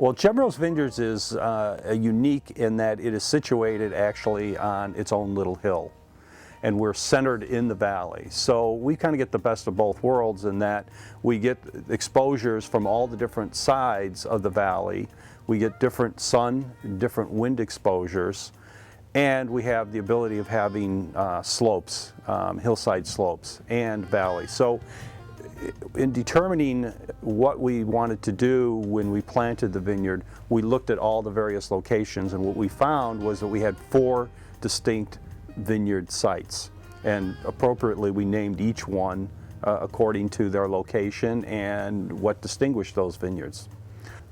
Well, Jemrose Vineyards is unique in that it is situated actually on its own little hill, and we're centered in the valley. So we kind of get the best of both worlds in that we get exposures from all the different sides of the valley. We get different sun, different wind exposures, and we have the ability of having slopes, hillside slopes and valleys. So in determining what we wanted to do when we planted the vineyard, we looked at all the various locations, and what we found was that we had 4 distinct vineyard sites, and appropriately we named each one according to their location and what distinguished those vineyards.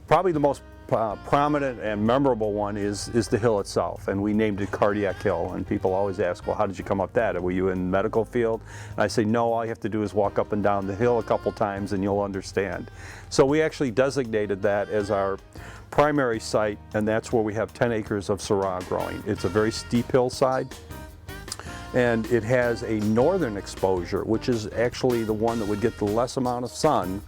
Probably the most prominent and memorable one is the hill itself, and we named it Cardiac Hill, and people always ask, well, how did you come up that? Were you in the medical field? And I say, no, all you have to do is walk up and down the hill a couple times and you'll understand. So we actually designated that as our primary site, and that's where we have 10 acres of Syrah growing. It's a very steep hillside, and it has a northern exposure, which is actually the one that would get the less amount of sun.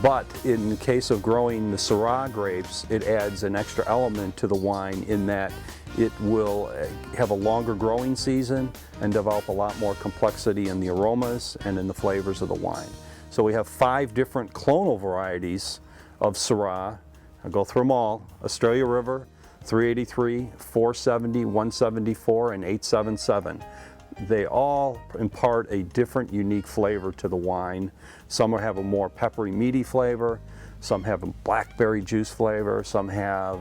But in the case of growing the Syrah grapes, it adds an extra element to the wine in that it will have a longer growing season and develop a lot more complexity in the aromas and in the flavors of the wine. So we have 5 different clonal varieties of Syrah. I'll go through them all: Australia River, 383, 470, 174, and 877. They all impart a different, unique flavor to the wine. Some have a more peppery, meaty flavor. Some have a blackberry juice flavor. Some have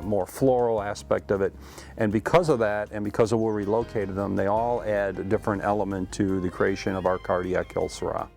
more floral aspect of it. And because of that, and because of where we located them, they all add a different element to the creation of our Cardiac Hill Syrah.